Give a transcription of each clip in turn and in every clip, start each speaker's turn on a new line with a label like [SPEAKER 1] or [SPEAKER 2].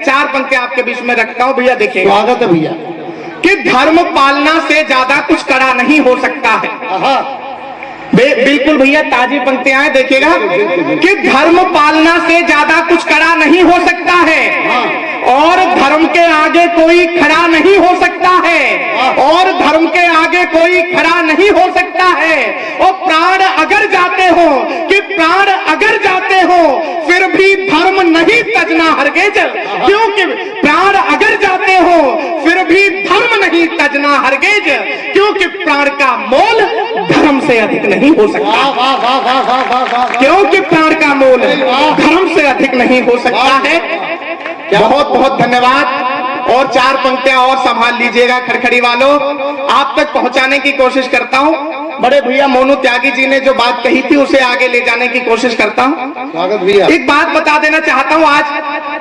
[SPEAKER 1] चार पंक्तियां आपके बीच में रखता हूं भैया, देखिए।
[SPEAKER 2] स्वागत है भैया।
[SPEAKER 1] कि धर्म पालना से ज्यादा कुछ कड़ा नहीं हो सकता है। बिल्कुल भैया, ताजी पंक्तियां हैं, देखिएगा। कि धर्म पालना से ज्यादा कुछ कड़ा नहीं हो सकता है, और धर्म के आगे कोई खड़ा नहीं हो सकता है, और धर्म के आगे कोई खड़ा नहीं हो सकता है। और प्राण अगर जाते हो, कि प्राण अगर जाते हो, फिर भी धर्म नहीं तजना हरगिज, क्योंकि प्राण अगर जाते हो फिर भी धर्म नहीं तजना हरगिज, क्योंकि प्राण का मोल धर्म से अधिक नहीं हो सकता, क्योंकि प्राण का मोल धर्म से अधिक नहीं हो सकता है। बहुत बहुत धन्यवाद। और चार पंक्तियां और संभाल लीजिएगा खड़खड़ी वालों, आप तक पहुंचाने की कोशिश करता हूं। बड़े भैया मोनू त्यागी जी ने जो बात कही थी उसे आगे ले जाने की कोशिश करता हूं।
[SPEAKER 2] स्वागत भैया।
[SPEAKER 1] एक बात बता देना चाहता हूं, आज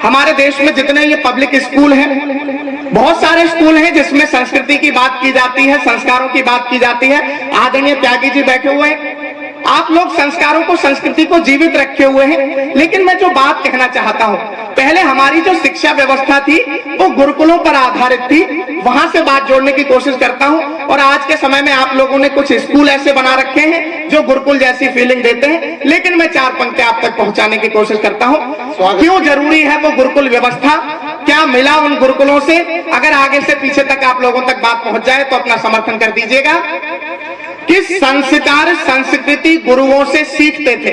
[SPEAKER 1] हमारे देश में जितने ये पब्लिक स्कूल हैं, बहुत सारे स्कूल हैं जिसमें संस्कृति की बात की जाती है, संस्कारों की बात की जाती है। आदरणीय त्यागी जी बैठे हुए हैं, आप लोग संस्कारों को, संस्कृति को जीवित रखे हुए हैं। लेकिन मैं जो बात कहना चाहता हूं, पहले हमारी जो शिक्षा व्यवस्था थी वो गुरुकुलों पर आधारित थी, वहां से बात जोड़ने की कोशिश करता हूं। और आज के समय में आप लोगों ने कुछ स्कूल ऐसे बना रखे हैं जो गुरुकुल जैसी फीलिंग देते हैं, लेकिन मैं चार पंक्तियां आप तक पहुंचाने की कोशिश करता हूं। क्यों जरूरी है वो गुरुकुल व्यवस्था, क्या मिला उन गुरुकुलों से, अगर आगे से पीछे तक आप लोगों तक बात पहुंच जाए तो अपना समर्थन कर दीजिएगा। कि संस्कार संस्कृति गुरुओं से सीखते थे।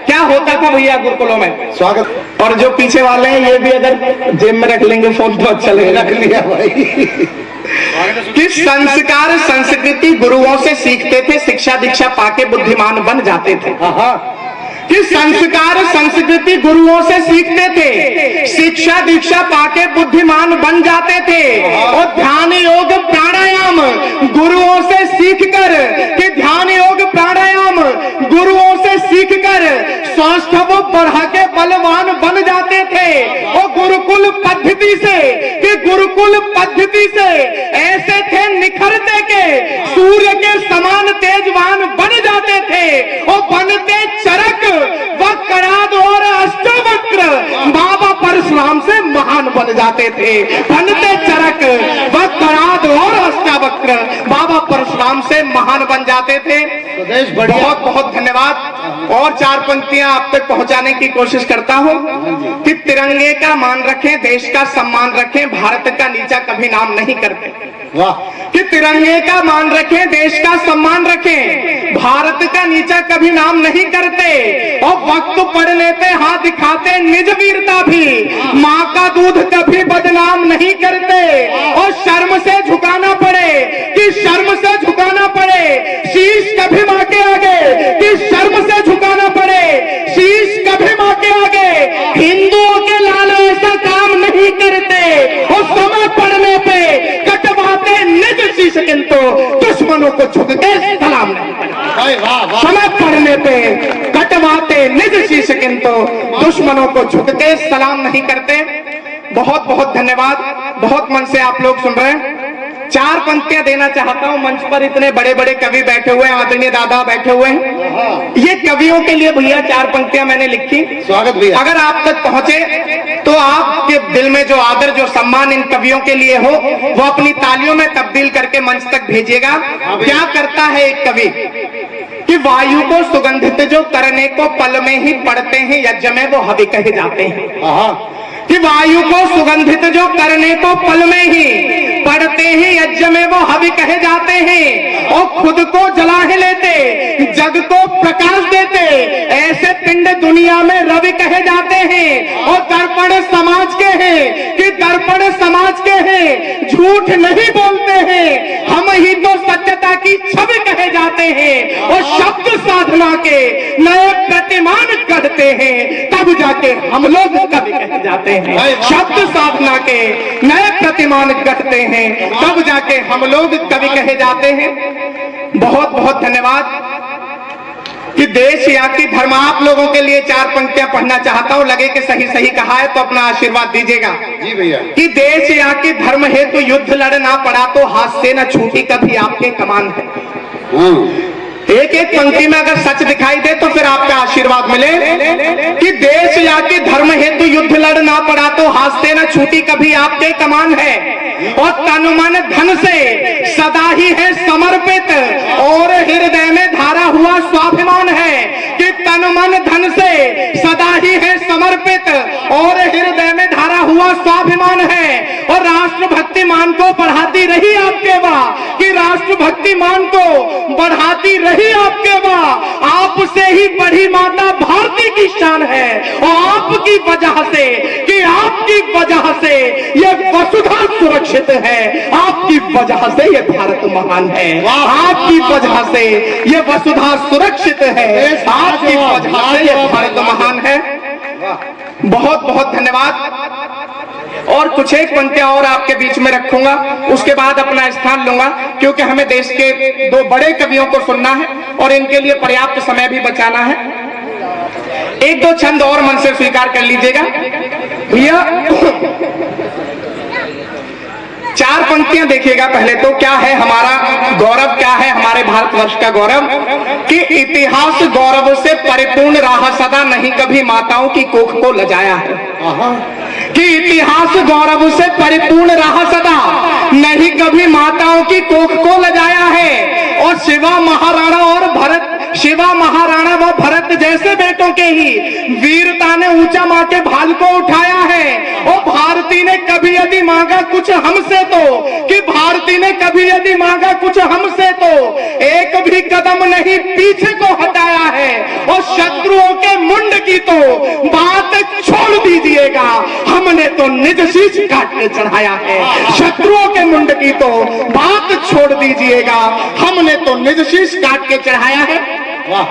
[SPEAKER 1] क्या होता था भैया गुरुकुलों में?
[SPEAKER 2] स्वागत।
[SPEAKER 1] और जो पीछे वाले हैं ये भी अगर जेब में रख लेंगे फोन तो अच्छा लगेगा।
[SPEAKER 2] रख लिया भाई।
[SPEAKER 1] कि संस्कार संस्कृति गुरुओं से सीखते थे, शिक्षा दीक्षा पाके बुद्धिमान बन जाते थे। कि संस्कार संस्कृति गुरुओं से सीखते थे, शिक्षा दीक्षा पाके बुद्धिमान बन जाते थे। और ध्यान योग प्राणायाम गुरुओं से सीखकर, कि ध्यान योग प्राणायाम गुरुओं से सीखकर स्वास्थ्य वो बढ़ा के बलवान बन जाते थे। और गुरुकुल पद्धति से, कि गुरुकुल पद्धति से ऐसे थे निखरते के सूर्य के समान तेजवान बन जाते थे। और बनते चरक व कराद और अष्टवक्र बाबा परशुराम से महान बन जाते थे। बनते चरक व कराद और अष्टवक्र बाबा परशुराम से महान बन जाते थे। बहुत बहुत धन्यवाद। और चार पंक्तियां आप तक पहुंचाने की कोशिश करता हूं। कि तिरंगे का मान रखें, देश का सम्मान रखें, भारत का नीचा कभी नाम नहीं करते।
[SPEAKER 2] वाह।
[SPEAKER 1] कि तिरंगे का मान रखें, देश का सम्मान रखें, भारत का नीचा कभी नाम नहीं करते। और वक्त पड़ने पे हाथ दिखाते निज वीरता भी, माँ का दूध कभी बदनाम नहीं करते। और शर्म से झुकाना पड़े, कि शर्म से झुकाना पड़े शीश कभी माँ के आगे, कि शर्म से झुकाना पड़े शीश कभी माँ के आगे। हिंदुओं के लाल ऐसा काम नहीं करते। और समय पड़ने पे कटवाते निज शीश, किंतु दुश्मनों को झुक के सलाम नहीं करते। समय पड़ने पे कटवाते निज शीश, किंतु दुश्मनों को झुक के सलाम नहीं करते। बहुत बहुत धन्यवाद। बहुत मन से आप लोग सुन रहे हैं। चार पंक्तियां देना चाहता हूं। मंच पर इतने बड़े बड़े कवि बैठे हुए हैं, आदरणीय दादा बैठे हुए हैं। ये कवियों के लिए भैया चार पंक्तियां मैंने लिखी।
[SPEAKER 2] स्वागत भैया।
[SPEAKER 1] अगर आप तक पहुंचे तो आपके दिल में जो आदर, जो सम्मान इन कवियों के लिए हो, वो अपनी तालियों में तब्दील करके मंच तक भेजिएगा। क्या करता है एक कवि? कि वायु को सुगंधित जो करने को पल में ही पढ़ते हैं, यज्ञ में वो हवि कहे जाते हैं। कि वायु को सुगंधित जो करने को पल में ही पढ़ते हैं, यज्ञ में वो हवि कहे जाते हैं। और खुद को जला ही लेते, जग को प्रकाश देते, ऐसे पिंड दुनिया में रवि कहे जाते हैं। और दर्पण समाज के हैं, कि दर्पण समाज के हैं, झूठ नहीं बोलते हैं, हम ही तो सत्यता की छवि कहे जाते हैं। और शब्द साधना के नए प्रतिमान गढ़ते हैं, तब जाके हम लोग कवि कहे जाते हैं। शब्द साधना के नए प्रतिमान गढ़ते हैं, तब जाके हम लोग कवि कहे जाते हैं। बहुत बहुत धन्यवाद। कि देश या कि धर्म, आप लोगों के लिए चार पंक्तियां पढ़ना चाहता हूं। लगे कि सही सही कहा है तो अपना आशीर्वाद दीजिएगा।
[SPEAKER 2] जी भैया।
[SPEAKER 1] कि देश या कि धर्म हेतु युद्ध लड़ना पड़ा तो हाथ से न छूटी कभी आपके कमान है। एक एक पंक्ति में अगर सच दिखाई दे तो फिर आपका आशीर्वाद मिले कि देश या कि धर्म हेतु युद्ध लड़ना पड़ा तो हाथ से न छूटी कभी आपके कमान है, और तन मन धन से सदा ही है समर्पित, और हृदय में धारा हुआ स्वाभिमान है कि तन मन धन से सदा ही है समर्पित, और हृदय में धारा हुआ स्वाभिमान है। और राष्ट्रभक्ति मान को बढ़ाती रही आपके वाह, कि राष्ट्रभक्ति मान को बढ़ाती रही आपके वाह, आपसे ही बड़ी माता भारती की शान है, और आपकी वजह से, कि आपकी वजह से ये वसुधा सुरक्षित है, आपकी वजह से ये भारत महान है, आपकी वजह से ये वसुधा सुरक्षित है, आपकी वजह से ये भारत महान है। बहुत बहुत धन्यवाद। और कुछ एक पंक्तियां और आपके बीच में रखूंगा, उसके बाद अपना स्थान लूंगा, क्योंकि हमें देश के दो बड़े कवियों को सुनना है और इनके लिए पर्याप्त समय भी बचाना है। एक दो छंद और मन से स्वीकार कर लीजिएगा भैया। चार पंक्तियां देखिएगा। पहले तो क्या है हमारा गौरव, क्या है हमारे भारतवर्ष का गौरव, कि इतिहास गौरव से परिपूर्ण रहा सदा, नहीं कभी माताओं की कोख को लजाया है। कि इतिहास गौरव से परिपूर्ण रहा सदा, नहीं कभी माताओं की कोख को लजाया है। और शिवा महाराणा और भरत, शिवा महाराणा व भरत जैसे बेटों के ही वीरता ने ऊंचा मां के भाल को उठाया है। और भारती ने कभी यदि मांगा कुछ हमसे तो, कि भारती ने कभी यदि मांगा कुछ हमसे तो एक भी कदम नहीं पीछे को हटाया है। और शत्रुओं के मुंड की तो बात छोड़ दीजिएगा, हमने तो निज शीश काट के चढ़ाया है। शत्रुओं के मुंड की तो बात छोड़ दीजिएगा, हमने तो निज शीश काट के चढ़ाया है। वाह।